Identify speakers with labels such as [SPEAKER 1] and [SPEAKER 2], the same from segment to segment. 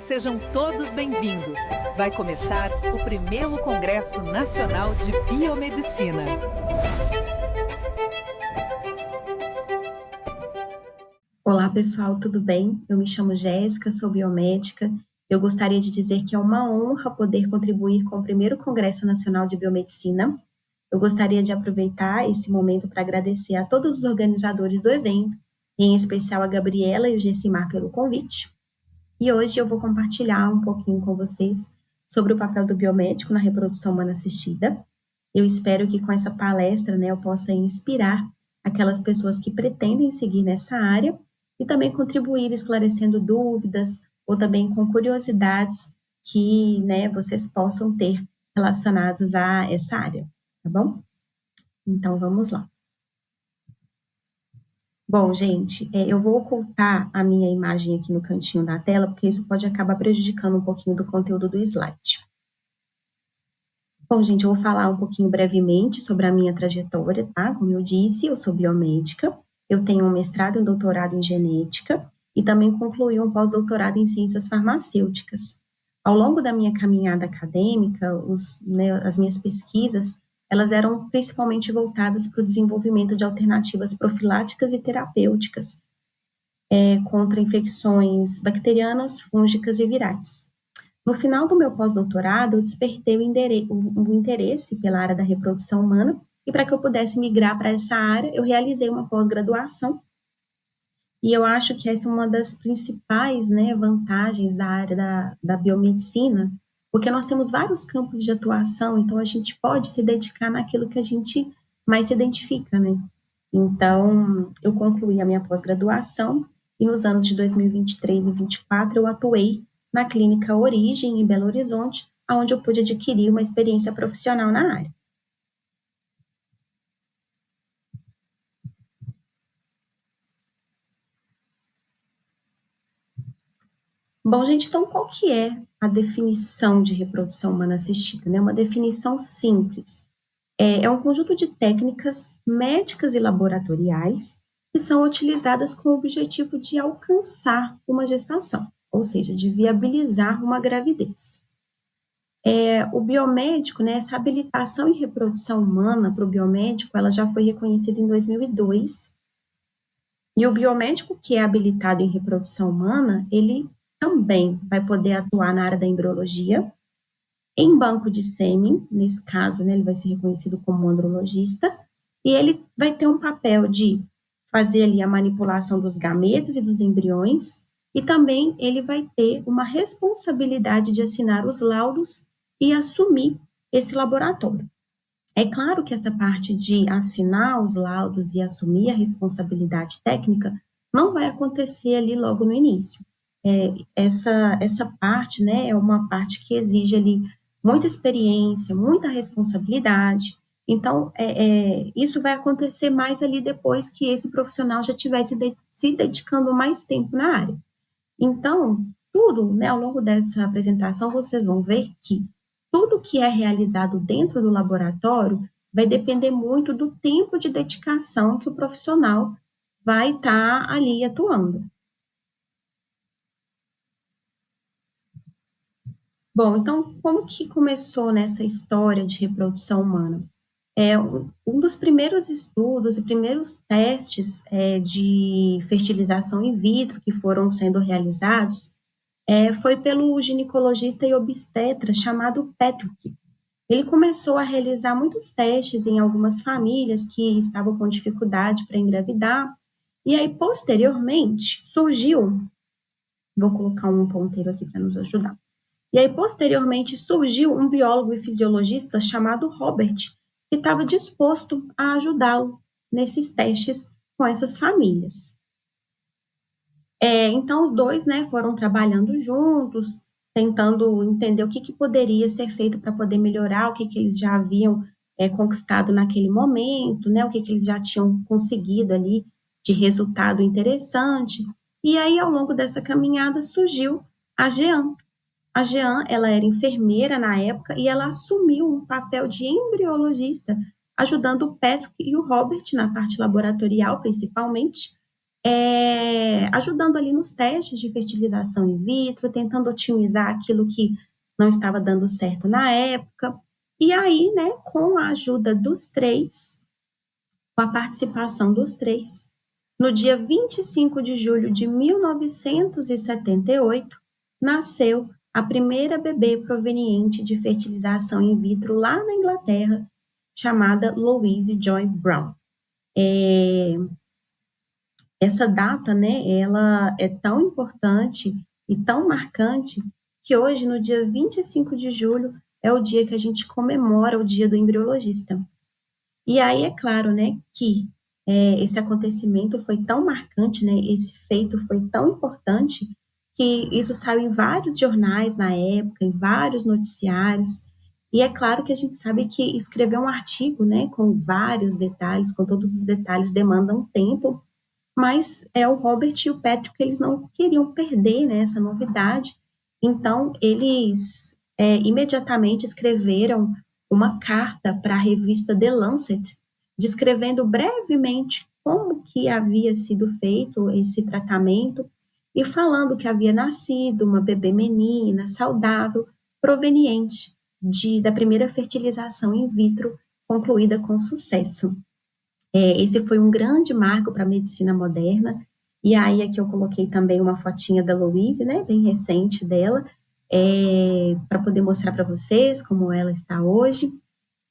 [SPEAKER 1] Sejam todos bem-vindos. Vai começar o primeiro Congresso Nacional de Biomedicina.
[SPEAKER 2] Olá, pessoal, tudo bem? Eu me chamo Jéssica, sou biomédica. Eu gostaria de dizer que é uma honra poder contribuir com o primeiro Congresso Nacional de Biomedicina. Eu gostaria de aproveitar esse momento para agradecer a todos os organizadores do evento, em especial a Gabriela e o Gessimar pelo convite. E hoje eu vou compartilhar um pouquinho com vocês sobre o papel do biomédico na reprodução humana assistida. Eu espero que com essa palestra, eu possa inspirar aquelas pessoas que pretendem seguir nessa área e também contribuir esclarecendo dúvidas ou também com curiosidades que, vocês possam ter relacionados a essa área, tá bom? Então, vamos lá. Bom, gente, eu vou ocultar a minha imagem aqui no cantinho da tela, porque isso pode acabar prejudicando um pouquinho do conteúdo do slide. Bom, gente, eu vou falar um pouquinho brevemente sobre a minha trajetória, tá? Como eu disse, eu sou biomédica, eu tenho um mestrado e um doutorado em genética e também concluí um pós-doutorado em ciências farmacêuticas. Ao longo da minha caminhada acadêmica, as minhas pesquisas, elas eram principalmente voltadas para o desenvolvimento de alternativas profiláticas e terapêuticas contra infecções bacterianas, fúngicas e virais. No final do meu pós-doutorado, eu despertei o interesse pela área da reprodução humana e para que eu pudesse migrar para essa área, eu realizei uma pós-graduação e eu acho que essa é uma das principais vantagens da área da biomedicina, porque nós temos vários campos de atuação, então a gente pode se dedicar naquilo que a gente mais se identifica, né? Então, eu concluí a minha pós-graduação e nos anos de 2023 e 2024 eu atuei na clínica Origem, em Belo Horizonte, onde eu pude adquirir uma experiência profissional na área. Bom, gente, então qual que é a definição de reprodução humana assistida? Uma definição simples. É um conjunto de técnicas médicas e laboratoriais que são utilizadas com o objetivo de alcançar uma gestação, ou seja, de viabilizar uma gravidez. O biomédico, essa habilitação em reprodução humana para o biomédico, ela já foi reconhecida em 2002, e o biomédico que é habilitado em reprodução humana, ele também vai poder atuar na área da embriologia, em banco de sêmen, nesse caso, ele vai ser reconhecido como andrologista, e ele vai ter um papel de fazer ali a manipulação dos gametas e dos embriões, e também ele vai ter uma responsabilidade de assinar os laudos e assumir esse laboratório. É claro que essa parte de assinar os laudos e assumir a responsabilidade técnica não vai acontecer ali logo no início. Essa parte, é uma parte que exige ali muita experiência, muita responsabilidade. Então, isso vai acontecer mais ali depois que esse profissional já tivesse se dedicando mais tempo na área. Então, tudo, ao longo dessa apresentação, vocês vão ver que tudo que é realizado dentro do laboratório vai depender muito do tempo de dedicação que o profissional vai estar ali atuando. Bom, então, como que começou nessa história de reprodução humana? Um dos primeiros estudos e primeiros testes de fertilização in vitro que foram sendo realizados foi pelo ginecologista e obstetra chamado Patrick. Ele começou a realizar muitos testes em algumas famílias que estavam com dificuldade para engravidar, e aí, posteriormente, surgiu, vou colocar um ponteiro aqui para nos ajudar, e aí, posteriormente, surgiu um biólogo e fisiologista chamado Robert, que estava disposto a ajudá-lo nesses testes com essas famílias. Então, os dois, foram trabalhando juntos, tentando entender o que poderia ser feito para poder melhorar, o que eles já haviam conquistado naquele momento, o que eles já tinham conseguido ali de resultado interessante. E aí, ao longo dessa caminhada, surgiu a Jean. A Jean, ela era enfermeira na época e ela assumiu um papel de embriologista, ajudando o Patrick e o Robert na parte laboratorial, principalmente, ajudando ali nos testes de fertilização in vitro, tentando otimizar aquilo que não estava dando certo na época. E aí, né, com a ajuda dos três, com a participação dos três, no dia 25 de julho de 1978, nasceu a primeira bebê proveniente de fertilização in vitro lá na Inglaterra, chamada Louise Joy Brown. Essa data, né, ela é tão importante e tão marcante que hoje, no dia 25 de julho, é o dia que a gente comemora o Dia do Embriologista. E aí é claro, né, que esse acontecimento foi tão marcante, né, esse feito foi tão importante, que isso saiu em vários jornais na época, em vários noticiários, e é claro que a gente sabe que escrever um artigo, né, com vários detalhes, com todos os detalhes, demanda um tempo, mas o Robert e o Patrick, eles não queriam perder, né, essa novidade, então eles imediatamente escreveram uma carta para a revista The Lancet, descrevendo brevemente como que havia sido feito esse tratamento e falando que havia nascido uma bebê menina saudável, proveniente da primeira fertilização in vitro concluída com sucesso. Esse foi um grande marco para a medicina moderna, e aí aqui eu coloquei também uma fotinha da Louise, né, bem recente dela, para poder mostrar para vocês como ela está hoje.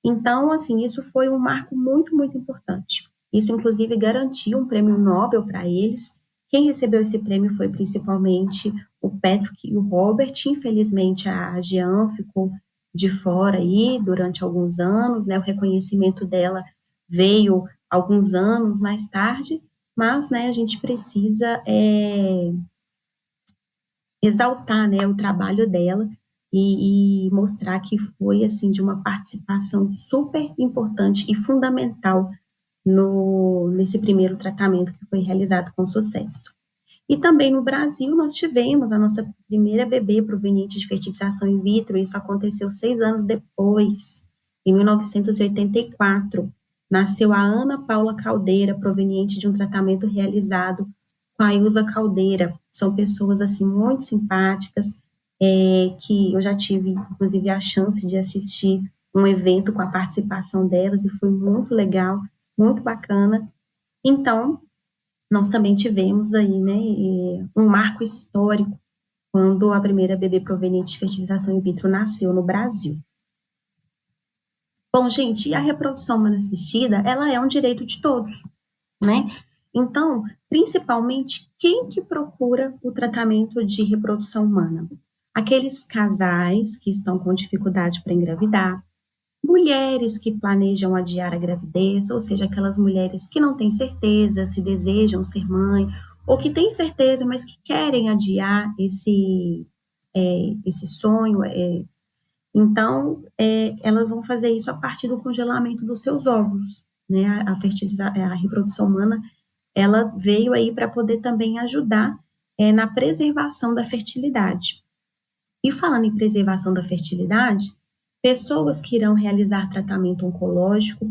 [SPEAKER 2] Então, assim, isso foi um marco muito, muito importante. Isso, inclusive, garantiu um prêmio Nobel para eles. Quem recebeu esse prêmio foi principalmente o Patrick e o Robert. Infelizmente, a Jean ficou de fora aí durante alguns anos, né? O reconhecimento dela veio alguns anos mais tarde, mas, né, a gente precisa exaltar, né, o trabalho dela e mostrar que foi, assim, de uma participação super importante e fundamental nesse primeiro tratamento que foi realizado com sucesso. E também no Brasil nós tivemos a nossa primeira bebê proveniente de fertilização in vitro, isso aconteceu 6 anos depois, em 1984. Nasceu a Ana Paula Caldeira, proveniente de um tratamento realizado com a Ilza Caldeira. São pessoas, assim, muito simpáticas, que eu já tive, inclusive, a chance de assistir um evento com a participação delas e foi muito legal, muito bacana. Então, nós também tivemos aí, né, um marco histórico quando a primeira bebê proveniente de fertilização in vitro nasceu no Brasil. Bom, gente, e a reprodução humana assistida, ela é um direito de todos, né? Então, principalmente, quem que procura o tratamento de reprodução humana? Aqueles casais que estão com dificuldade para engravidar, mulheres que planejam adiar a gravidez, ou seja, aquelas mulheres que não têm certeza se desejam ser mãe, ou que têm certeza, mas que querem adiar esse sonho. Então, elas vão fazer isso a partir do congelamento dos seus óvulos, né? A reprodução humana, ela veio aí para poder também ajudar na preservação da fertilidade. E falando em preservação da fertilidade, pessoas que irão realizar tratamento oncológico,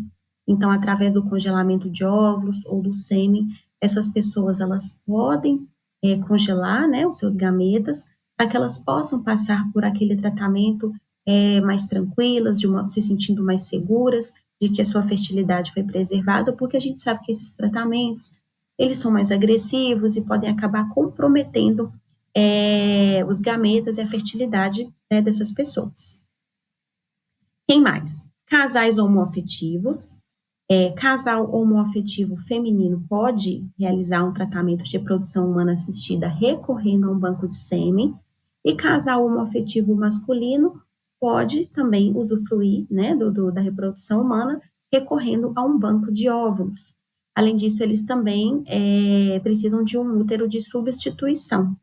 [SPEAKER 2] então, através do congelamento de óvulos ou do sêmen, essas pessoas, elas podem congelar, né, os seus gametas, para que elas possam passar por aquele tratamento mais tranquilas, se sentindo mais seguras, de que a sua fertilidade foi preservada, porque a gente sabe que esses tratamentos, eles são mais agressivos e podem acabar comprometendo os gametas e a fertilidade, né, dessas pessoas. Quem mais? Casais homoafetivos. Casal homoafetivo feminino pode realizar um tratamento de reprodução humana assistida recorrendo a um banco de sêmen, e casal homoafetivo masculino pode também usufruir, né, da reprodução humana recorrendo a um banco de óvulos. Além disso, eles também precisam de um útero de substituição.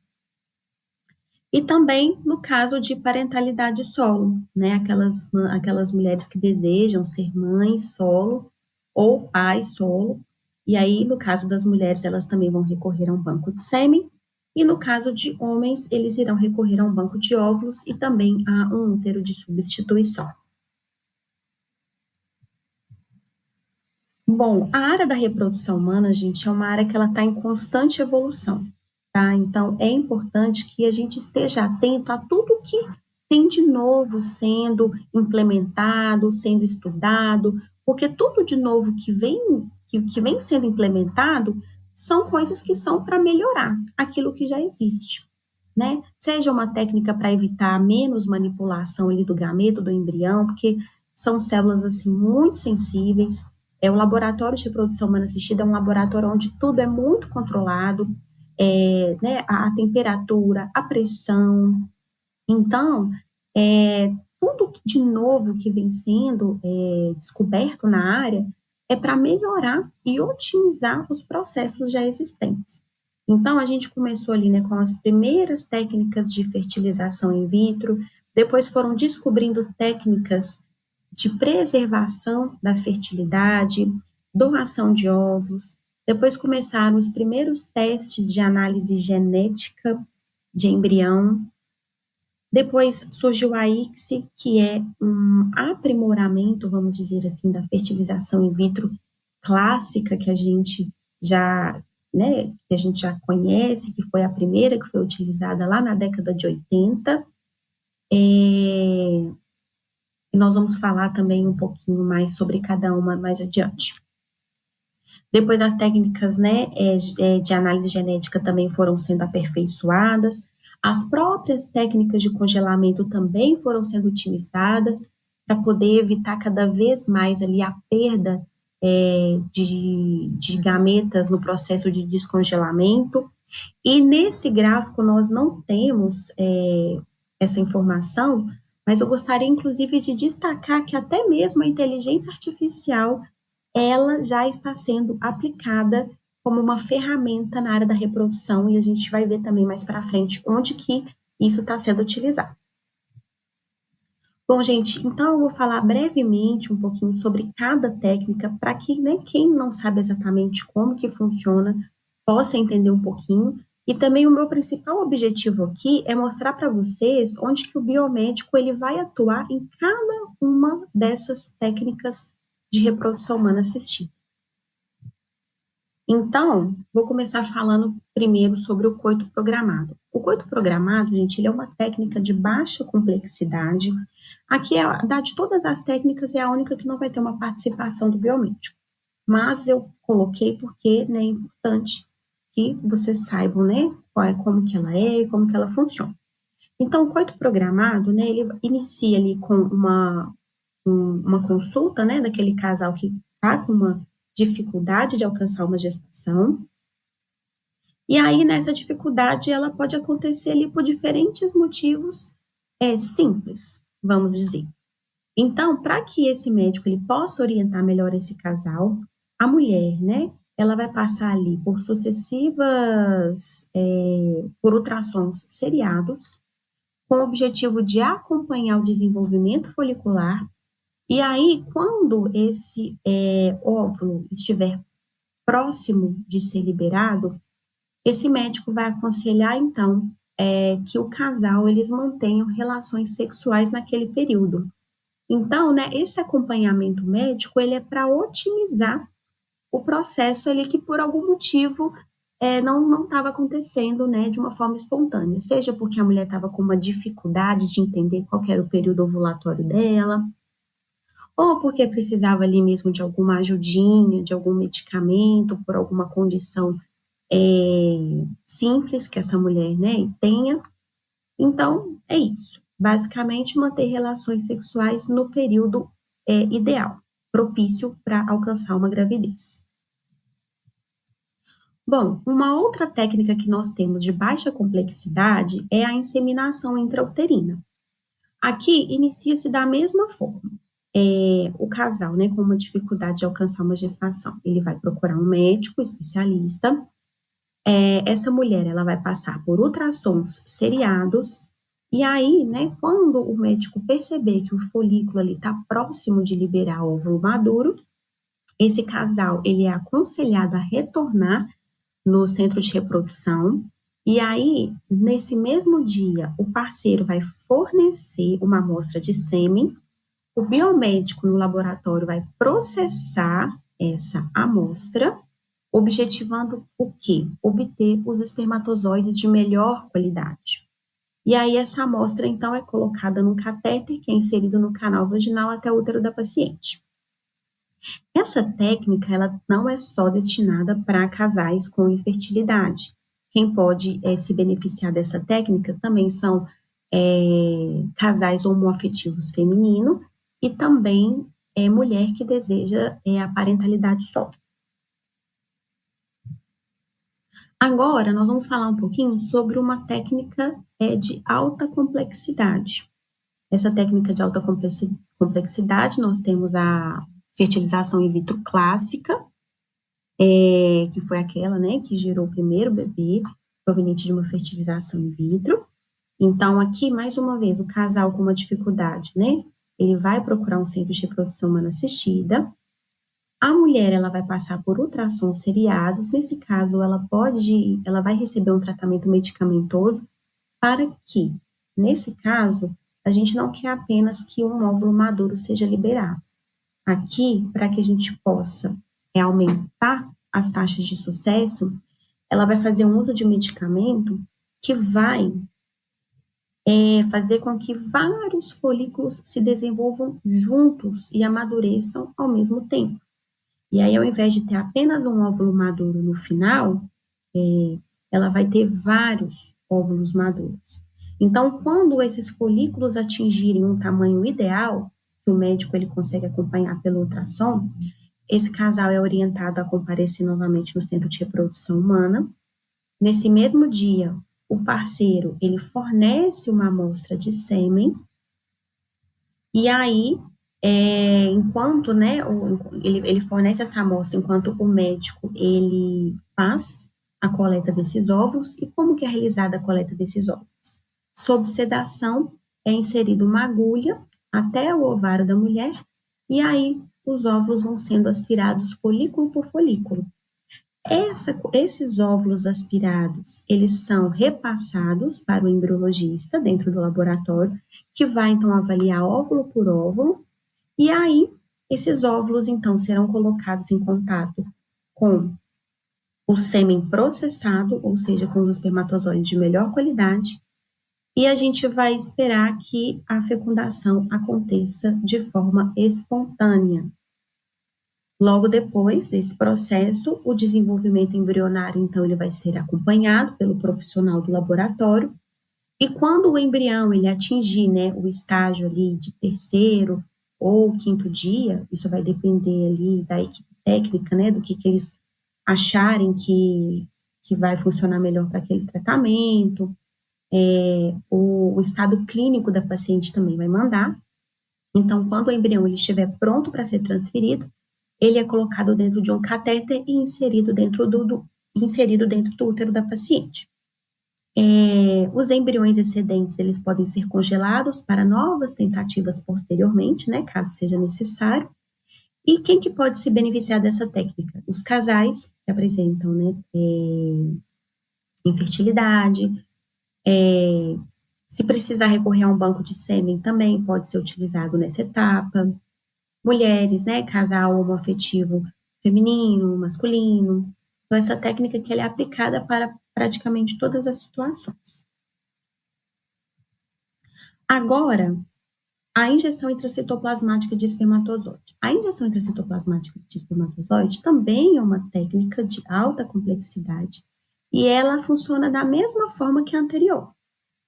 [SPEAKER 2] E também no caso de parentalidade solo, né, aquelas mulheres que desejam ser mães solo ou pai solo, e aí no caso das mulheres elas também vão recorrer a um banco de sêmen, e no caso de homens eles irão recorrer a um banco de óvulos e também a um útero de substituição. Bom, a área da reprodução humana, gente, é uma área que ela está em constante evolução, tá? Então, é importante que a gente esteja atento a tudo que tem de novo sendo implementado, sendo estudado, porque tudo de novo que vem sendo implementado são coisas que são para melhorar aquilo que já existe, né? Seja uma técnica para evitar menos manipulação ali do gameto, do embrião, porque são células assim muito sensíveis. O laboratório de reprodução humana assistida é um laboratório onde tudo é muito controlado, né, a temperatura, a pressão. Então, tudo de novo que vem sendo descoberto na área é para melhorar e otimizar os processos já existentes. Então, a gente começou ali, né, com as primeiras técnicas de fertilização in vitro, depois foram descobrindo técnicas de preservação da fertilidade, doação de óvulos, depois começaram os primeiros testes de análise genética de embrião, depois surgiu a ICSI, que é um aprimoramento, vamos dizer assim, da fertilização in vitro clássica que a gente já, né, que a gente já conhece, que foi a primeira que foi utilizada lá na década de 80. E nós vamos falar também um pouquinho mais sobre cada uma mais adiante. Depois as técnicas, né, de análise genética também foram sendo aperfeiçoadas, as próprias técnicas de congelamento também foram sendo utilizadas para poder evitar cada vez mais ali a perda de gametas no processo de descongelamento. E nesse gráfico nós não temos essa informação, mas eu gostaria inclusive de destacar que até mesmo a inteligência artificial ela já está sendo aplicada como uma ferramenta na área da reprodução e a gente vai ver também mais para frente onde que isso está sendo utilizado. Bom, gente, então eu vou falar brevemente um pouquinho sobre cada técnica para que, né, quem não sabe exatamente como que funciona possa entender um pouquinho. E também o meu principal objetivo aqui é mostrar para vocês onde que o biomédico ele vai atuar em cada uma dessas técnicas de reprodução humana assistida. Então, vou começar falando primeiro sobre o coito programado. O coito programado, gente, ele é uma técnica de baixa complexidade. Aqui, de todas as técnicas, é a única que não vai ter uma participação do biomédico. Mas eu coloquei porque, né, é importante que vocês saibam, né, como que ela é e como que ela funciona. Então, o coito programado, né, ele inicia ali com uma consulta, né, daquele casal que está com uma dificuldade de alcançar uma gestação. E aí, nessa dificuldade, ela pode acontecer ali por diferentes motivos simples, vamos dizer. Então, para que esse médico ele possa orientar melhor esse casal, a mulher, né, ela vai passar ali por sucessivas, por ultrassons seriados, com o objetivo de acompanhar o desenvolvimento folicular. E aí, quando esse óvulo estiver próximo de ser liberado, esse médico vai aconselhar, então, que o casal, eles mantenham relações sexuais naquele período. Então, né, esse acompanhamento médico, ele é para otimizar o processo ali que, por algum motivo, não estava acontecendo, né, de uma forma espontânea. Seja porque a mulher estava com uma dificuldade de entender qual era o período ovulatório dela, ou porque precisava ali mesmo de alguma ajudinha, de algum medicamento, por alguma condição simples que essa mulher, né, tenha. Então, é isso. Basicamente, manter relações sexuais no período ideal, propício para alcançar uma gravidez. Bom, uma outra técnica que nós temos de baixa complexidade é a inseminação intrauterina. Aqui, inicia-se da mesma forma. O casal, né, com uma dificuldade de alcançar uma gestação, ele vai procurar um médico especialista. Essa mulher, ela vai passar por ultrassons seriados, e aí, né, quando o médico perceber que o folículo ali está próximo de liberar óvulo maduro, esse casal, ele é aconselhado a retornar no centro de reprodução, e aí, nesse mesmo dia, o parceiro vai fornecer uma amostra de sêmen, o biomédico no laboratório vai processar essa amostra, objetivando o quê? Obter os espermatozoides de melhor qualidade. E aí essa amostra, então, é colocada num catéter que é inserido no canal vaginal até o útero da paciente. Essa técnica, ela não é só destinada para casais com infertilidade. Quem pode se beneficiar dessa técnica também são casais homoafetivos feminino e também mulher que deseja a parentalidade só. Agora, nós vamos falar um pouquinho sobre uma técnica de alta complexidade. Essa técnica de alta complexidade, nós temos a fertilização in vitro clássica, que foi aquela, né, que gerou o primeiro bebê proveniente de uma fertilização in vitro. Então, aqui, mais uma vez, o casal com uma dificuldade, né, ele vai procurar um centro de reprodução humana assistida. A mulher, ela vai passar por ultrassons seriados. Nesse caso, ela vai receber um tratamento medicamentoso para que, nesse caso, a gente não quer apenas que um óvulo maduro seja liberado. Aqui, para que a gente possa aumentar as taxas de sucesso, ela vai fazer um uso de medicamento que vai fazer com que vários folículos se desenvolvam juntos e amadureçam ao mesmo tempo. E aí, ao invés de ter apenas um óvulo maduro no final, ela vai ter vários óvulos maduros. Então, quando esses folículos atingirem um tamanho ideal, que o médico ele consegue acompanhar pelo ultrassom, esse casal é orientado a comparecer novamente no centro de reprodução humana. Nesse mesmo dia, o parceiro ele fornece uma amostra de sêmen, e aí, enquanto, né, ele fornece essa amostra, enquanto o médico ele faz a coleta desses óvulos. E como que é realizada a coleta desses óvulos? Sob sedação, é inserida uma agulha até o ovário da mulher, e aí os óvulos vão sendo aspirados folículo por folículo. Esses óvulos aspirados, eles são repassados para o embriologista dentro do laboratório, que vai, então, avaliar óvulo por óvulo, e aí esses óvulos, então, serão colocados em contato com o sêmen processado, ou seja, com os espermatozoides de melhor qualidade, e a gente vai esperar que a fecundação aconteça de forma espontânea. Logo depois desse processo, o desenvolvimento embrionário, então, ele vai ser acompanhado pelo profissional do laboratório, e quando o embrião ele atingir, né, o estágio ali de terceiro ou quinto dia, isso vai depender ali da equipe técnica, né, do que eles acharem que vai funcionar melhor para aquele tratamento. O estado clínico da paciente também vai mandar. Então, quando o embrião ele estiver pronto para ser transferido, ele é colocado dentro de um catéter e inserido dentro do útero da paciente. Os embriões excedentes, eles podem ser congelados para novas tentativas posteriormente, né, caso seja necessário. E quem que pode se beneficiar dessa técnica? Os casais que apresentam, né, infertilidade. Se precisar recorrer a um banco de sêmen, também pode ser utilizado nessa etapa. Mulheres, né, casal homoafetivo feminino, masculino. Então, essa técnica que ela é aplicada para praticamente todas as situações. Agora, a injeção intracitoplasmática de espermatozoide. A injeção intracitoplasmática de espermatozoide também é uma técnica de alta complexidade e ela funciona da mesma forma que a anterior.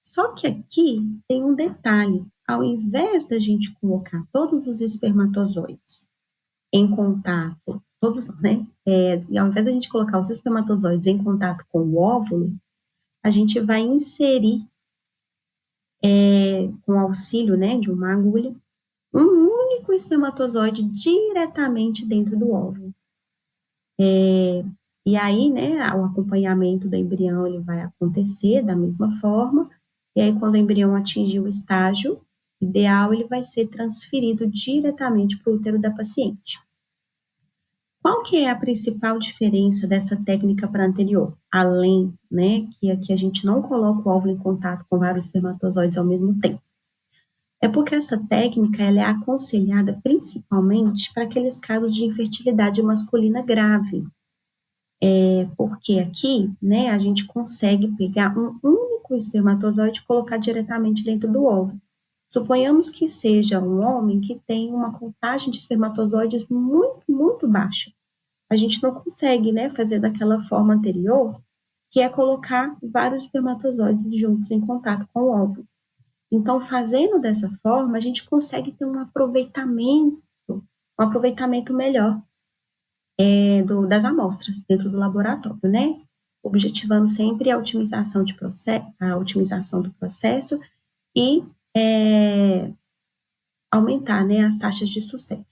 [SPEAKER 2] Só que aqui tem um detalhe. Ao invés da gente colocar todos os espermatozoides em contato, e ao invés da gente colocar os espermatozoides em contato com o óvulo, a gente vai inserir, com auxílio, né, de uma agulha, um único espermatozoide diretamente dentro do óvulo. E aí, né, o acompanhamento do embrião ele vai acontecer da mesma forma, e aí quando o embrião atingir o estágio ideal, ele vai ser transferido diretamente para o útero da paciente. Qual que é a principal diferença dessa técnica para a anterior? Além, né, que aqui a gente não coloca o óvulo em contato com vários espermatozoides ao mesmo tempo. É porque essa técnica ela é aconselhada principalmente para aqueles casos de infertilidade masculina grave. Porque aqui, né, a gente consegue pegar um único espermatozoide e colocar diretamente dentro do óvulo. Suponhamos que seja um homem que tem uma contagem de espermatozoides muito, muito baixa. A gente não consegue, né, fazer daquela forma anterior, que é colocar vários espermatozoides juntos em contato com o óvulo. Então, fazendo dessa forma, a gente consegue ter um aproveitamento melhor das amostras dentro do laboratório, né? Objetivando sempre a otimização do processo e aumentar, né, as taxas de sucesso.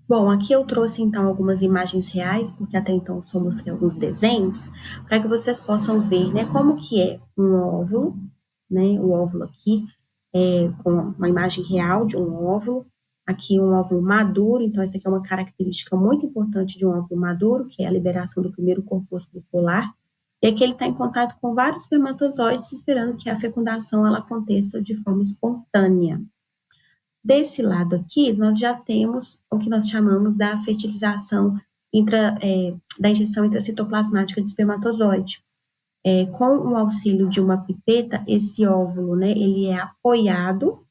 [SPEAKER 2] Bom, aqui eu trouxe então algumas imagens reais, porque até então só mostrei alguns desenhos, para que vocês possam ver, né, como que é um óvulo, né, o óvulo aqui, com uma imagem real de um óvulo, aqui um óvulo maduro, então essa aqui é uma característica muito importante de um óvulo maduro, que é a liberação do primeiro corpúsculo polar, e aqui ele está em contato com vários espermatozoides, esperando que a fecundação ela aconteça de forma espontânea. Desse lado aqui, nós já temos o que nós chamamos da fertilização da injeção intracitoplasmática de espermatozoide. Com o auxílio de uma pipeta, esse óvulo, né, ele é apoiado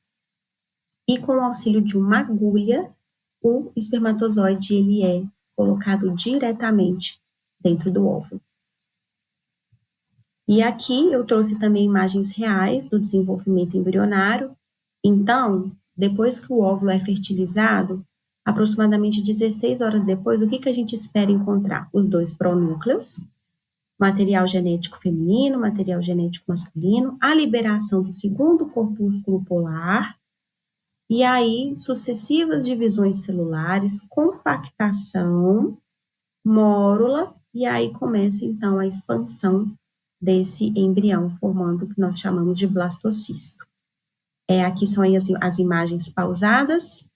[SPEAKER 2] e com o auxílio de uma agulha, o espermatozoide, ele é colocado diretamente dentro do óvulo. E aqui eu trouxe também imagens reais do desenvolvimento embrionário. Então, depois que o óvulo é fertilizado, aproximadamente 16 horas depois, o que a gente espera encontrar? Os dois pronúcleos, material genético feminino, material genético masculino, a liberação do segundo corpúsculo polar, e aí sucessivas divisões celulares, compactação, mórula, e aí começa então a expansão desse embrião, formando o que nós chamamos de blastocisto. Aqui são as imagens pausadas.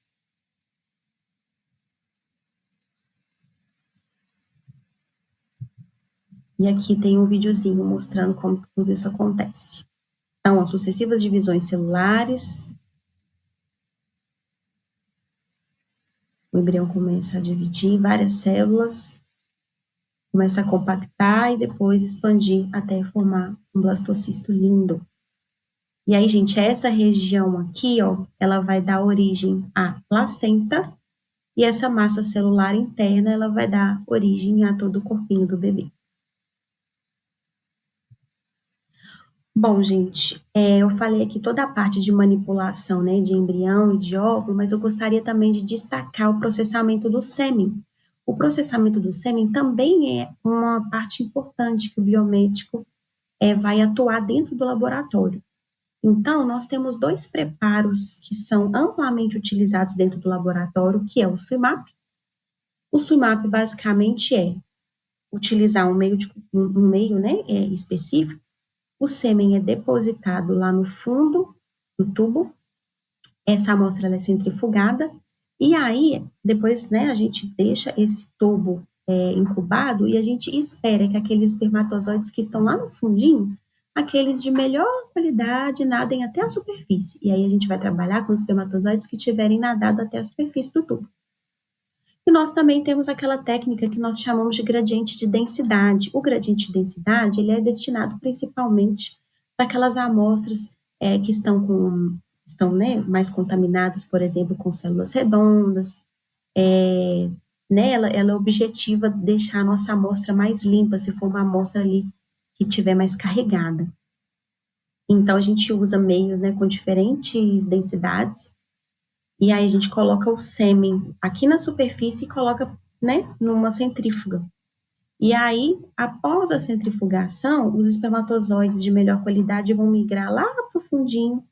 [SPEAKER 2] E aqui tem um videozinho mostrando como tudo isso acontece. Então, as sucessivas divisões celulares. O embrião começa a dividir em várias células, começa a compactar e depois expandir até formar um blastocisto lindo. E aí, gente, essa região aqui, ó, ela vai dar origem à placenta, e essa massa celular interna, ela vai dar origem a todo o corpinho do bebê. Bom, gente, eu falei aqui toda a parte de manipulação, né, de embrião e de óvulo, mas eu gostaria também de destacar o processamento do sêmen. O processamento do sêmen também é uma parte importante que o biomédico vai atuar dentro do laboratório. Então, nós temos dois preparos que são amplamente utilizados dentro do laboratório, que é o SUIMAP. O SUIMAP basicamente é utilizar um meio, né, específico. O sêmen é depositado lá no fundo do tubo, essa amostra ela é centrifugada, e aí, depois, né, a gente deixa esse tubo incubado e a gente espera que aqueles espermatozoides que estão lá no fundinho, aqueles de melhor qualidade, nadem até a superfície. E aí a gente vai trabalhar com os espermatozoides que tiverem nadado até a superfície do tubo. E nós também temos aquela técnica que nós chamamos de gradiente de densidade. O gradiente de densidade, ele é destinado principalmente para aquelas amostras que estão né, mais contaminadas, por exemplo, com células redondas. Né, ela objetiva deixar a nossa amostra mais limpa, se for uma amostra ali que estiver mais carregada. Então, a gente usa meios, né, com diferentes densidades, e aí a gente coloca o sêmen aqui na superfície e coloca, né, numa centrífuga. E aí, após a centrifugação, os espermatozoides de melhor qualidade vão migrar lá para o fundinho,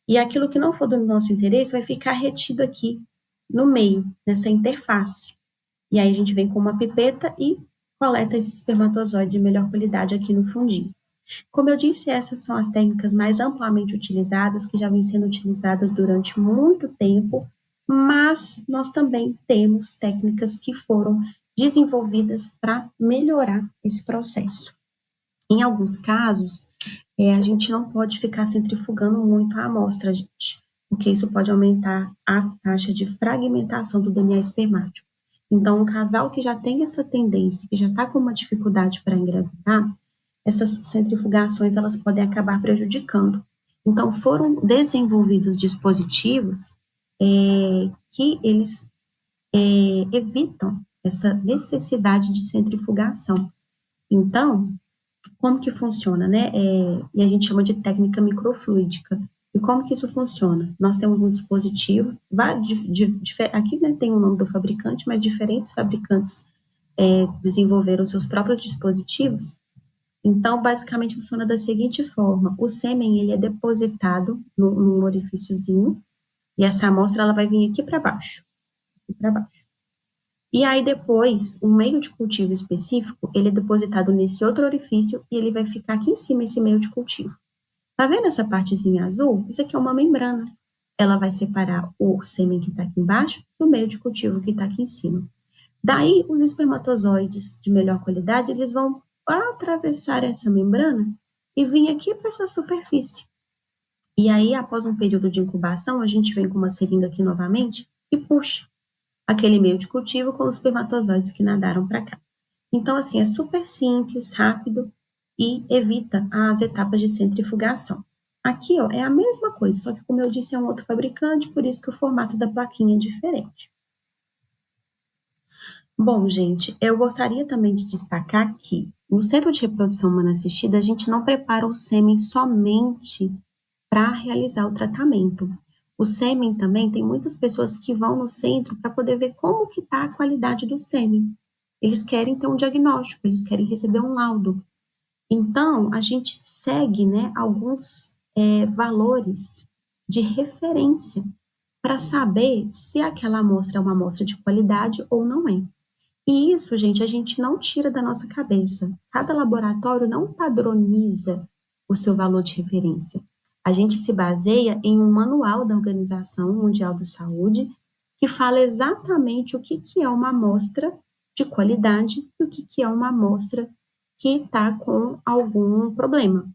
[SPEAKER 2] e aquilo que não for do nosso interesse vai ficar retido aqui no meio, nessa interface. E aí a gente vem com uma pipeta e coleta esses espermatozoides de melhor qualidade aqui no fundinho. Como eu disse, essas são as técnicas mais amplamente utilizadas, que já vêm sendo utilizadas durante muito tempo, mas nós também temos técnicas que foram desenvolvidas para melhorar esse processo. Em alguns casos, a gente não pode ficar centrifugando muito a amostra, gente, porque isso pode aumentar a taxa de fragmentação do DNA espermático. Então, um casal que já tem essa tendência, que já está com uma dificuldade para engravidar, essas centrifugações elas podem acabar prejudicando. Então, foram desenvolvidos dispositivos que eles evitam essa necessidade de centrifugação. Então, como que funciona, né? E a gente chama de técnica microfluídica. E como que isso funciona? Nós temos um dispositivo, aqui, né, tem o nome do fabricante, mas diferentes fabricantes desenvolveram seus próprios dispositivos. Então, basicamente, funciona da seguinte forma: o sêmen ele é depositado num orifíciozinho, e essa amostra ela vai vir aqui para baixo, aqui para baixo. E aí depois, um meio de cultivo específico, ele é depositado nesse outro orifício e ele vai ficar aqui em cima, esse meio de cultivo. Tá vendo essa partezinha azul? Isso aqui é uma membrana. Ela vai separar o sêmen que está aqui embaixo do meio de cultivo que está aqui em cima. Daí, os espermatozoides de melhor qualidade, eles vão atravessar essa membrana e vir aqui para essa superfície. E aí, após um período de incubação, a gente vem com uma seringa aqui novamente e puxa aquele meio de cultivo com os espermatozoides que nadaram para cá. Então, assim, é super simples, rápido e evita as etapas de centrifugação. Aqui, ó, é a mesma coisa, só que, como eu disse, é um outro fabricante, por isso que o formato da plaquinha é diferente. Bom, gente, eu gostaria também de destacar que no centro de reprodução humana assistida, a gente não prepara o sêmen somente para realizar o tratamento. O sêmen também, tem muitas pessoas que vão no centro para poder ver como que está a qualidade do sêmen. Eles querem ter um diagnóstico, eles querem receber um laudo. Então, a gente segue, né, alguns valores de referência para saber se aquela amostra é uma amostra de qualidade ou não é. E isso, gente, a gente não tira da nossa cabeça. Cada laboratório não padroniza o seu valor de referência. A gente se baseia em um manual da Organização Mundial da Saúde que fala exatamente o que é uma amostra de qualidade e o que é uma amostra que está com algum problema.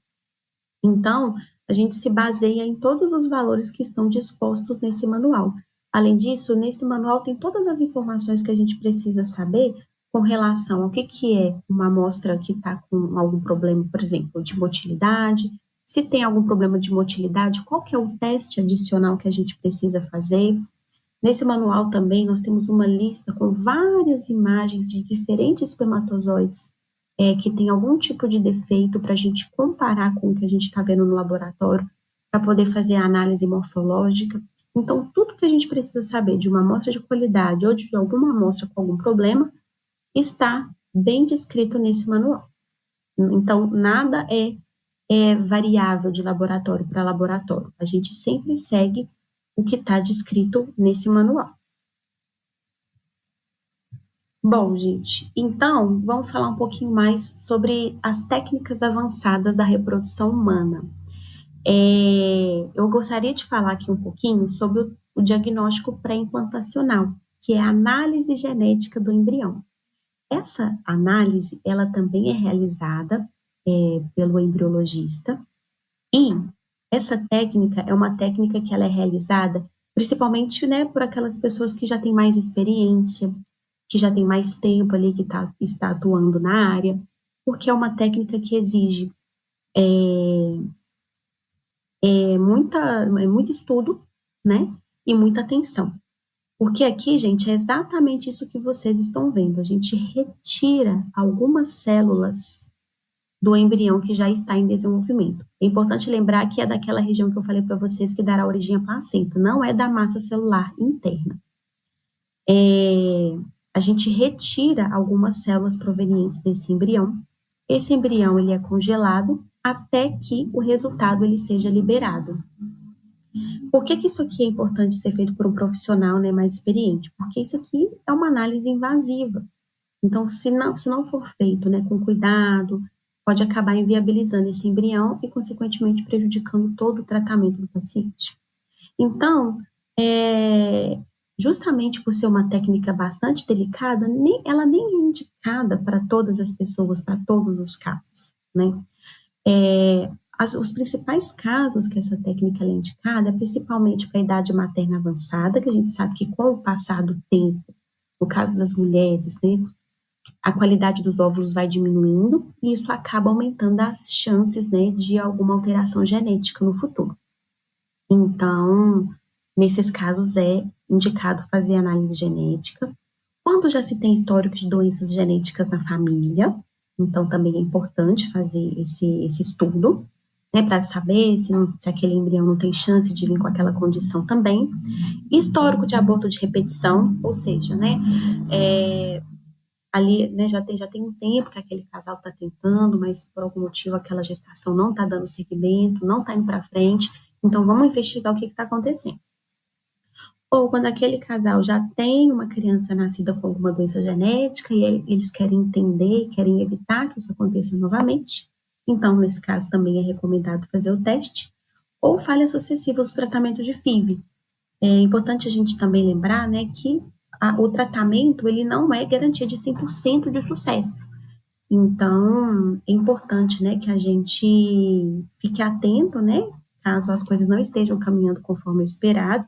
[SPEAKER 2] Então, a gente se baseia em todos os valores que estão dispostos nesse manual. Além disso, nesse manual tem todas as informações que a gente precisa saber com relação ao que é uma amostra que está com algum problema, por exemplo, de motilidade, se tem algum problema de motilidade, qual que é o teste adicional que a gente precisa fazer. Nesse manual também nós temos uma lista com várias imagens de diferentes espermatozoides que tem algum tipo de defeito para a gente comparar com o que a gente está vendo no laboratório, para poder fazer a análise morfológica. Então, tudo que a gente precisa saber de uma amostra de qualidade ou de alguma amostra com algum problema está bem descrito nesse manual. Então, nada é variável de laboratório para laboratório. A gente sempre segue o que está descrito nesse manual. Bom, gente, então vamos falar um pouquinho mais sobre as técnicas avançadas da reprodução humana. Eu gostaria de falar aqui um pouquinho sobre o diagnóstico pré-implantacional, que é a análise genética do embrião. Essa análise, ela também é realizada pelo embriologista, e essa técnica é uma técnica que ela é realizada principalmente, né, por aquelas pessoas que já têm mais experiência, que já tem mais tempo ali, que está atuando na área, porque é uma técnica que exige muito estudo, né, e muita atenção. Porque aqui, gente, é exatamente isso que vocês estão vendo. A gente retira algumas células do embrião que já está em desenvolvimento. É importante lembrar que é daquela região que eu falei para vocês que dará origem à placenta, não é da massa celular interna. A gente retira algumas células provenientes desse embrião. Esse embrião ele é congelado até que o resultado ele seja liberado. Por que isso aqui é importante ser feito por um profissional, né, mais experiente? Porque isso aqui é uma análise invasiva. Então, se não for feito, né, com cuidado, pode acabar inviabilizando esse embrião e, consequentemente, prejudicando todo o tratamento do paciente. Então, justamente por ser uma técnica bastante delicada, ela nem é indicada para todas as pessoas, para todos os casos, né? Os principais casos que essa técnica é indicada é principalmente para a idade materna avançada, que a gente sabe que com o passar do tempo, no caso das mulheres, né, a qualidade dos óvulos vai diminuindo e isso acaba aumentando as chances, né, de alguma alteração genética no futuro. Então, nesses casos é indicado fazer análise genética. Quando já se tem histórico de doenças genéticas na família, então também é importante fazer esse estudo, né, para saber se aquele embrião não tem chance de vir com aquela condição também. Histórico de aborto de repetição, ou seja, né, ali, né, já tem um tempo que aquele casal está tentando, mas por algum motivo aquela gestação não está dando seguimento, não está indo para frente, então vamos investigar o que está acontecendo. Ou quando aquele casal já tem uma criança nascida com alguma doença genética e eles querem entender, querem evitar que isso aconteça novamente, então nesse caso também é recomendado fazer o teste, ou falhas sucessivas do tratamento de FIV. É importante a gente também lembrar, né, que o tratamento ele não é garantia de 100% de sucesso. Então, é importante, né, que a gente fique atento, né, caso as coisas não estejam caminhando conforme o esperado,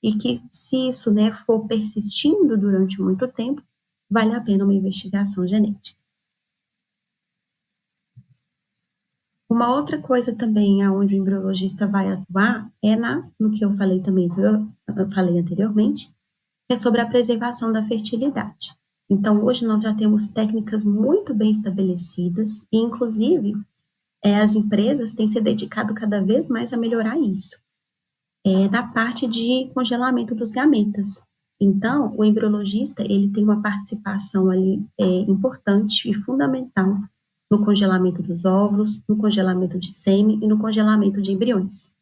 [SPEAKER 2] e que se isso, né, for persistindo durante muito tempo, vale a pena uma investigação genética. Uma outra coisa também aonde o embriologista vai atuar é no que eu falei também, eu falei anteriormente, é sobre a preservação da fertilidade. Então, hoje nós já temos técnicas muito bem estabelecidas e, inclusive, as empresas têm se dedicado cada vez mais a melhorar isso. Na parte de congelamento dos gametas. Então, o embriologista, ele tem uma participação ali importante e fundamental no congelamento dos óvulos, no congelamento de sêmen e no congelamento de embriões.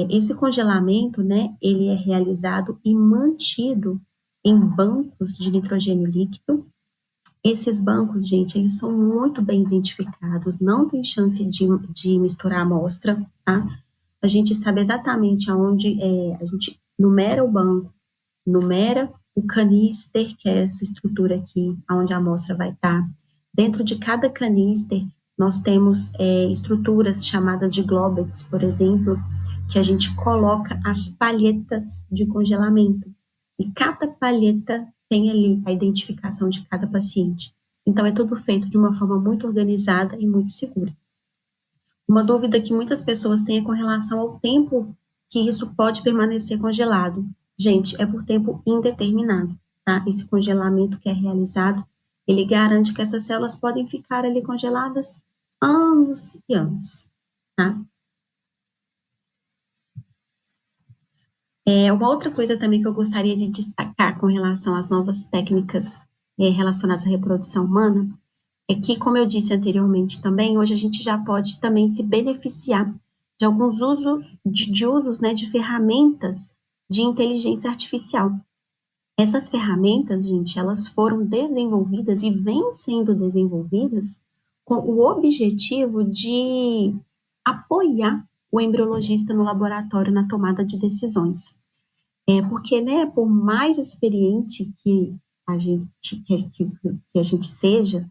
[SPEAKER 2] Esse congelamento, né, ele é realizado e mantido em bancos de nitrogênio líquido. Esses bancos, gente, eles são muito bem identificados, não tem chance de misturar a amostra, tá? A gente sabe exatamente aonde a gente numera o banco, numera o canister, que é essa estrutura aqui, onde a amostra vai estar. Dentro de cada canister, nós temos estruturas chamadas de globettes, por exemplo, que a gente coloca as palhetas de congelamento. E cada palheta tem ali a identificação de cada paciente. Então, é tudo feito de uma forma muito organizada e muito segura. Uma dúvida que muitas pessoas têm é com relação ao tempo que isso pode permanecer congelado. Gente, é por tempo indeterminado, tá? Esse congelamento que é realizado, ele garante que essas células podem ficar ali congeladas anos e anos, tá? Uma outra coisa também que eu gostaria de destacar com relação às novas técnicas relacionadas à reprodução humana é que, como eu disse anteriormente também, hoje a gente já pode também se beneficiar de alguns usos, né, de ferramentas de inteligência artificial. Essas ferramentas, gente, elas foram desenvolvidas e vêm sendo desenvolvidas com o objetivo de apoiar o embriologista no laboratório na tomada de decisões. Porque, né, por mais experiente que a gente seja,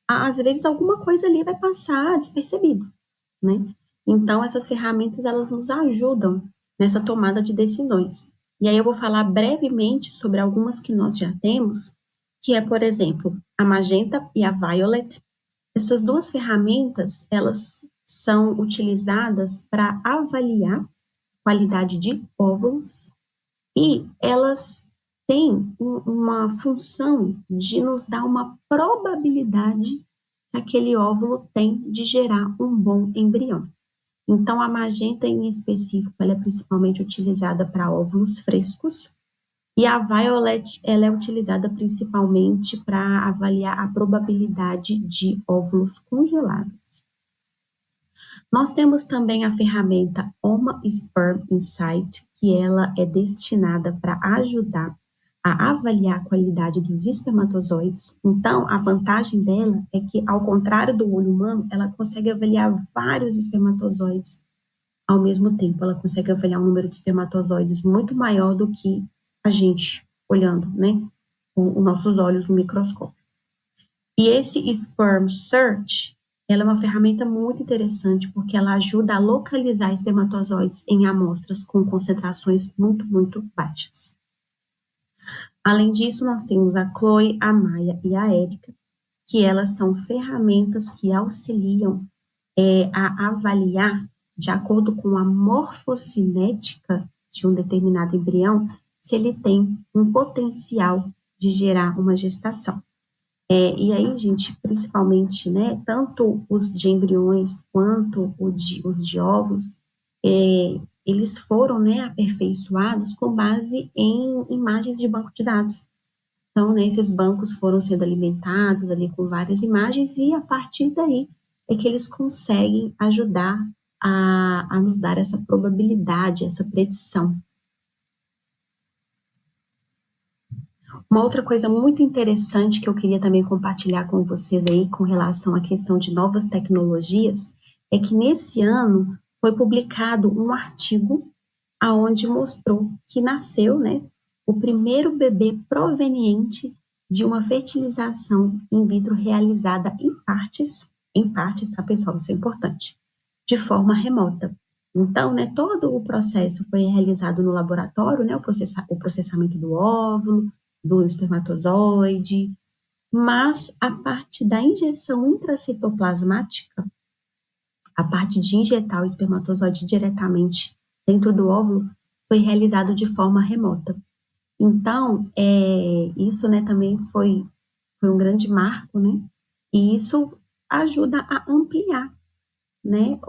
[SPEAKER 2] às vezes alguma coisa ali vai passar despercebido, né? Então, essas ferramentas, elas nos ajudam nessa tomada de decisões. E aí eu vou falar brevemente sobre algumas que nós já temos, que é, por exemplo, a Magenta e a Violet. Essas duas ferramentas, elas são utilizadas para avaliar qualidade de óvulos e elas têm uma função de nos dar uma probabilidade que aquele óvulo tem de gerar um bom embrião. Então, a magenta em específico, ela é principalmente utilizada para óvulos frescos, e a violet, ela é utilizada principalmente para avaliar a probabilidade de óvulos congelados. Nós temos também a ferramenta Oma Sperm Insight, que ela é destinada para ajudar a avaliar a qualidade dos espermatozoides. Então, a vantagem dela é que, ao contrário do olho humano, ela consegue avaliar vários espermatozoides ao mesmo tempo. Ela consegue avaliar um número de espermatozoides muito maior do que a gente olhando, né, com os nossos olhos no microscópio. E esse Sperm Search, ela é uma ferramenta muito interessante porque ela ajuda a localizar espermatozoides em amostras com concentrações muito, muito baixas. Além disso, nós temos a Chloe, a Maia e a Érica, que elas são ferramentas que auxiliam a avaliar, de acordo com a morfocinética de um determinado embrião, se ele tem um potencial de gerar uma gestação. E aí, gente, principalmente, né, tanto os de embriões quanto os de óvulos, eles foram, né, aperfeiçoados com base em imagens de banco de dados. Então, né, esses bancos foram sendo alimentados ali com várias imagens e a partir daí é que eles conseguem ajudar a nos dar essa probabilidade, essa predição. Uma outra coisa muito interessante que eu queria também compartilhar com vocês aí com relação à questão de novas tecnologias é que nesse ano foi publicado um artigo aonde mostrou que nasceu, né, o primeiro bebê proveniente de uma fertilização in vitro realizada em partes, tá, pessoal? Isso é importante, de forma remota. Então, né, todo o processo foi realizado no laboratório, né, o processamento do óvulo, do espermatozoide, mas a parte da injeção intracitoplasmática, a parte de injetar o espermatozoide diretamente dentro do óvulo, foi realizado de forma remota. Então, isso, né, também foi um grande marco, né, e isso ajuda a ampliar, né,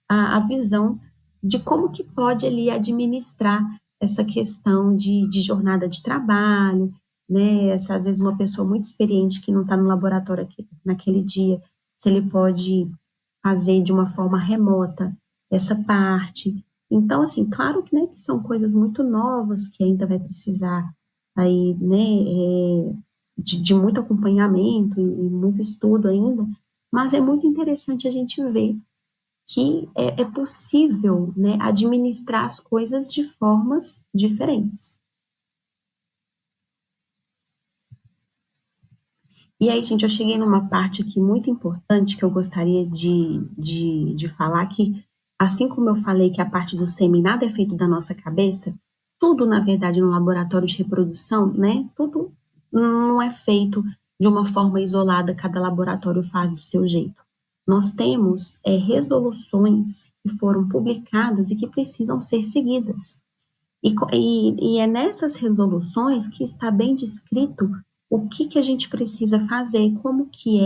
[SPEAKER 2] a visão de como que pode ali administrar essa questão de jornada de trabalho, né, às vezes uma pessoa muito experiente que não está no laboratório naquele dia, se ele pode fazer de uma forma remota essa parte. Então, assim, claro que, né, que são coisas muito novas que ainda vai precisar aí, né, de muito acompanhamento e muito estudo ainda, mas é muito interessante a gente ver que é possível, né, administrar as coisas de formas diferentes. E aí, gente, eu cheguei numa parte aqui muito importante que eu gostaria de falar que, assim como eu falei que a parte do sêmen nada é feito da nossa cabeça, tudo, na verdade, no laboratório de reprodução, né, tudo não é feito de uma forma isolada, cada laboratório faz do seu jeito. Nós temos resoluções que foram publicadas e que precisam ser seguidas. E é nessas resoluções que está bem descrito o que a gente precisa fazer, como que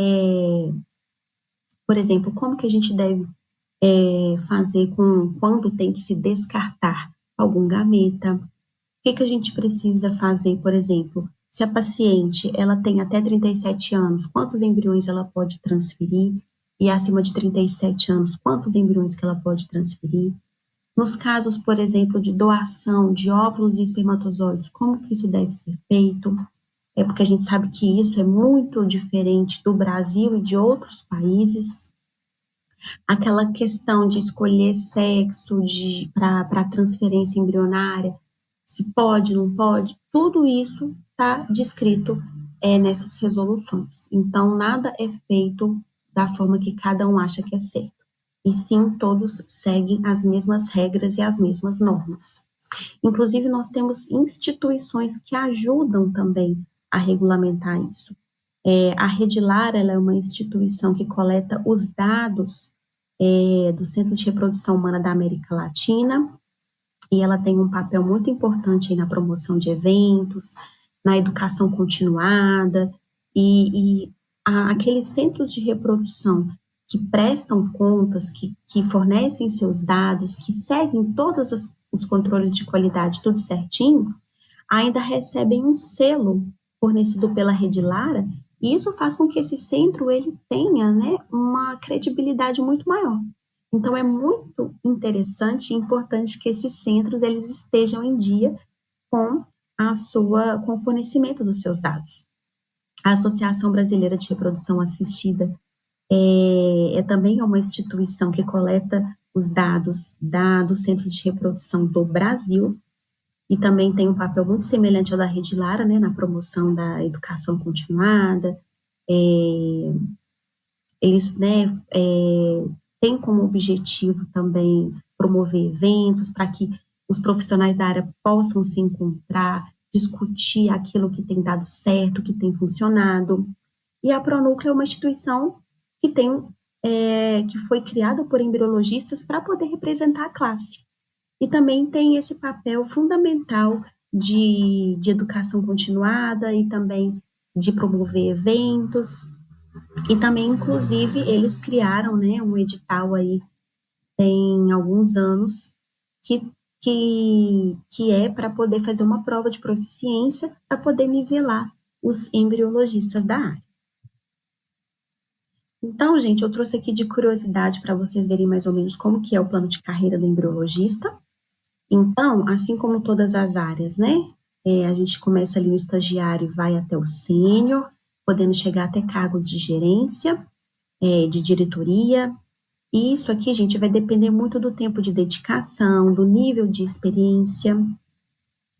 [SPEAKER 2] por exemplo, como que a gente deve fazer quando tem que se descartar algum gameta, o que a gente precisa fazer, por exemplo, se a paciente ela tem até 37 anos, quantos embriões ela pode transferir, e acima de 37 anos, quantos embriões que ela pode transferir. Nos casos, por exemplo, de doação de óvulos e espermatozoides, como que isso deve ser feito? Porque a gente sabe que isso é muito diferente do Brasil e de outros países. Aquela questão de escolher sexo para transferência embrionária, se pode, não pode, tudo isso está descrito nessas resoluções. Então, nada é feito da forma que cada um acha que é certo. E sim, todos seguem as mesmas regras e as mesmas normas. Inclusive, nós temos instituições que ajudam também a regulamentar isso. A Redilar, ela é uma instituição que coleta os dados do Centro de Reprodução Humana da América Latina, e ela tem um papel muito importante na promoção de eventos, na educação continuada, e aqueles centros de reprodução que prestam contas, que fornecem seus dados, que seguem todos os controles de qualidade, tudo certinho, ainda recebem um selo fornecido pela Rede Lara, e isso faz com que esse centro ele tenha, né, uma credibilidade muito maior. Então, é muito interessante e importante que esses centros eles estejam em dia com com o fornecimento dos seus dados. A Associação Brasileira de Reprodução Assistida também é uma instituição que coleta os dados dos centros de reprodução do Brasil, e também tem um papel muito semelhante ao da Rede Lara, né, na promoção da educação continuada. Eles, né, têm como objetivo também promover eventos para que os profissionais da área possam se encontrar, discutir aquilo que tem dado certo, que tem funcionado. E a Pronúcleo é uma instituição que que foi criada por embriologistas para poder representar a classe. E também tem esse papel fundamental de educação continuada e também de promover eventos. E também, inclusive, eles criaram, né, um edital aí tem alguns anos que, que é para poder fazer uma prova de proficiência para poder nivelar os embriologistas da área. Então, gente, eu trouxe aqui de curiosidade para vocês verem mais ou menos como que é o plano de carreira do embriologista. Então, assim como todas as áreas, né, a gente começa ali no estagiário e vai até o sênior, podendo chegar até cargos de gerência, de diretoria. E isso aqui, gente, vai depender muito do tempo de dedicação, do nível de experiência.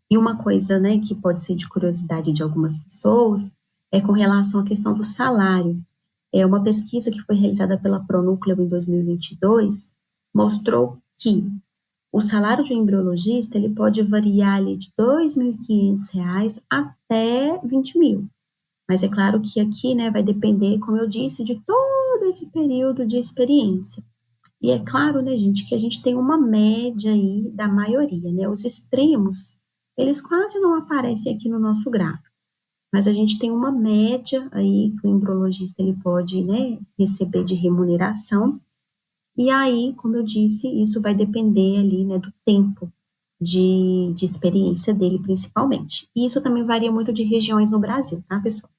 [SPEAKER 2] E uma coisa, né, que pode ser de curiosidade de algumas pessoas é com relação à questão do salário. Uma pesquisa que foi realizada pela Pronúcleo em 2022 mostrou que o salário de um embriologista ele pode variar ali de R$ 2.500 até 20 mil. Mas é claro que aqui, né, vai depender, como eu disse, de todo esse período de experiência. E é claro, né, gente, que a gente tem uma média aí da maioria, né? Os extremos, eles quase não aparecem aqui no nosso gráfico. Mas a gente tem uma média aí que o embriologista ele pode, né, receber de remuneração. E aí, como eu disse, isso vai depender ali, né, do tempo de experiência dele, principalmente. E isso também varia muito de regiões no Brasil, tá, pessoal?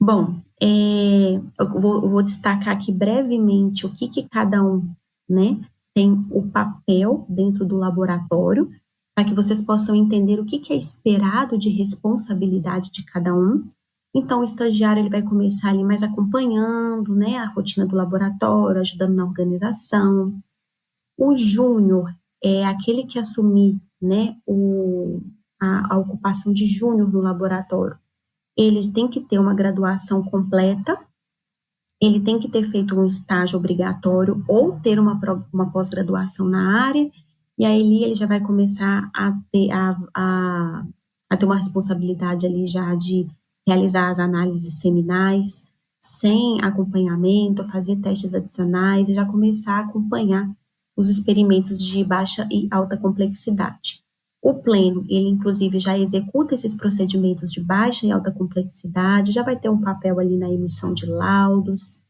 [SPEAKER 2] Bom, eu vou destacar aqui brevemente o que cada um, né, tem o papel dentro do laboratório, para que vocês possam entender o que é esperado de responsabilidade de cada um. Então, o estagiário ele vai começar ali mais acompanhando, né, a rotina do laboratório, ajudando na organização. O júnior é aquele que assumir, né, a ocupação de júnior no laboratório. Ele tem que ter uma graduação completa, ele tem que ter feito um estágio obrigatório ou ter uma pós-graduação na área, e aí ele já vai começar a ter uma responsabilidade ali já de realizar as análises seminais, sem acompanhamento, fazer testes adicionais e já começar a acompanhar os experimentos de baixa e alta complexidade. O pleno, ele inclusive já executa esses procedimentos de baixa e alta complexidade, já vai ter um papel ali na emissão de laudos,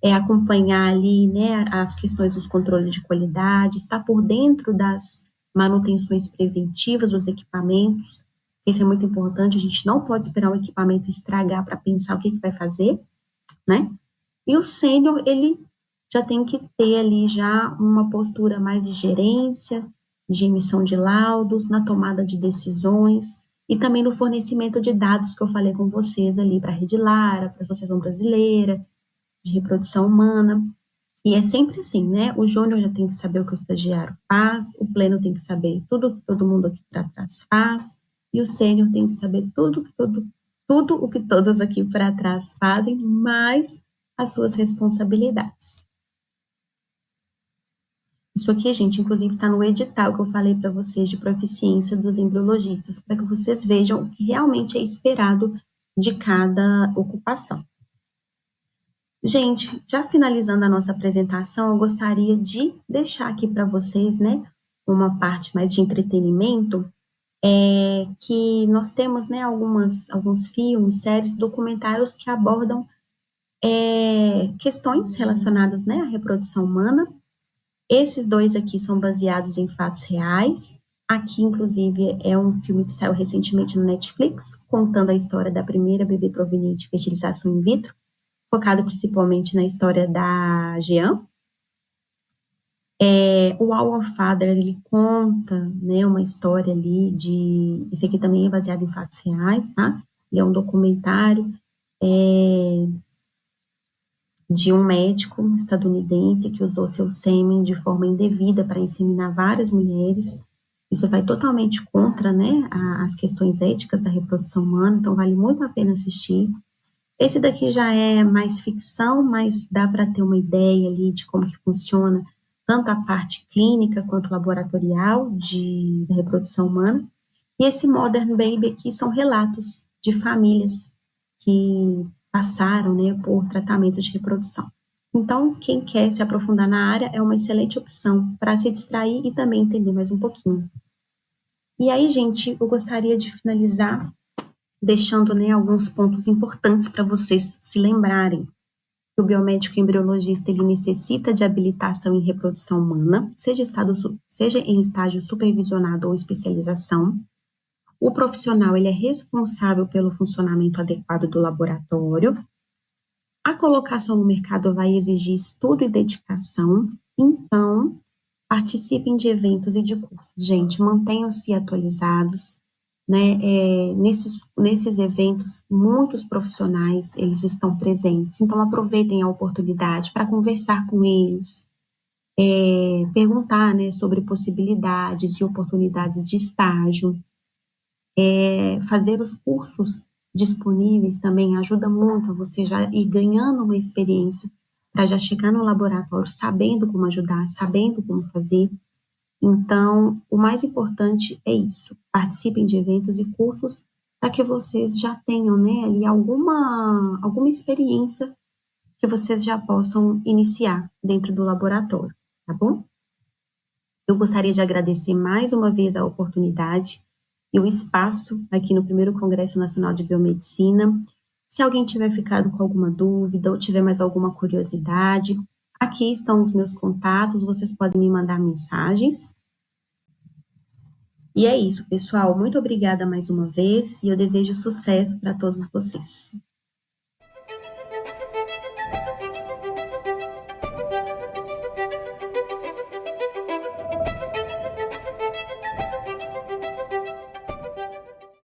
[SPEAKER 2] acompanhar ali, né, as questões dos controles de qualidade, estar por dentro das manutenções preventivas dos equipamentos. Isso é muito importante, a gente não pode esperar o equipamento estragar para pensar o que vai fazer, né? E o sênior, ele já tem que ter ali já uma postura mais de gerência, de emissão de laudos, na tomada de decisões e também no fornecimento de dados que eu falei com vocês ali para a Rede Lara, para a Associação Brasileira de Reprodução Humana. E é sempre assim, né? O júnior já tem que saber o que o estagiário faz, o pleno tem que saber tudo que todo mundo aqui para trás faz, e o sênior tem que saber tudo o que todos aqui para trás fazem, mais as suas responsabilidades. Isso aqui, gente, inclusive está no edital que eu falei para vocês de proficiência dos embriologistas, para que vocês vejam o que realmente é esperado de cada ocupação. Gente, já finalizando a nossa apresentação, eu gostaria de deixar aqui para vocês, né, uma parte mais de entretenimento, que nós temos, né, alguns filmes, séries, documentários que abordam questões relacionadas, né, à reprodução humana. Esses dois aqui são baseados em fatos reais. Aqui, inclusive, é um filme que saiu recentemente no Netflix, contando a história da primeira bebê proveniente de fertilização in vitro, focado principalmente na história da Jean. O Our Father, ele conta, né, uma história ali esse aqui também é baseado em fatos reais, tá? Ele é um documentário de um médico estadunidense que usou seu sêmen de forma indevida para inseminar várias mulheres. Isso vai totalmente contra, né, as questões éticas da reprodução humana, então vale muito a pena assistir. Esse daqui já é mais ficção, mas dá para ter uma ideia ali de como que funciona tanto a parte clínica quanto laboratorial da reprodução humana. E esse Modern Baby aqui são relatos de famílias que passaram, né, por tratamentos de reprodução. Então, quem quer se aprofundar na área é uma excelente opção para se distrair e também entender mais um pouquinho. E aí, gente, eu gostaria de finalizar deixando, né, alguns pontos importantes para vocês se lembrarem. O biomédico embriologista ele necessita de habilitação em reprodução humana, seja em estágio supervisionado ou especialização. O profissional ele é responsável pelo funcionamento adequado do laboratório. A colocação no mercado vai exigir estudo e dedicação. Então, participem de eventos e de cursos. Gente, mantenham-se atualizados, né? Nesses eventos, muitos profissionais, eles estão presentes. Então, aproveitem a oportunidade para conversar com eles, perguntar, né, sobre possibilidades e oportunidades de estágio. Fazer os cursos disponíveis também ajuda muito a você já ir ganhando uma experiência para já chegar no laboratório sabendo como ajudar, sabendo como fazer. Então, o mais importante é isso, participem de eventos e cursos para que vocês já tenham, né, ali alguma experiência que vocês já possam iniciar dentro do laboratório, tá bom? Eu gostaria de agradecer mais uma vez a oportunidade e o espaço aqui no primeiro Congresso Nacional de Biomedicina. Se alguém tiver ficado com alguma dúvida ou tiver mais alguma curiosidade, aqui estão os meus contatos, vocês podem me mandar mensagens. E é isso, pessoal. Muito obrigada mais uma vez e eu desejo sucesso para todos vocês.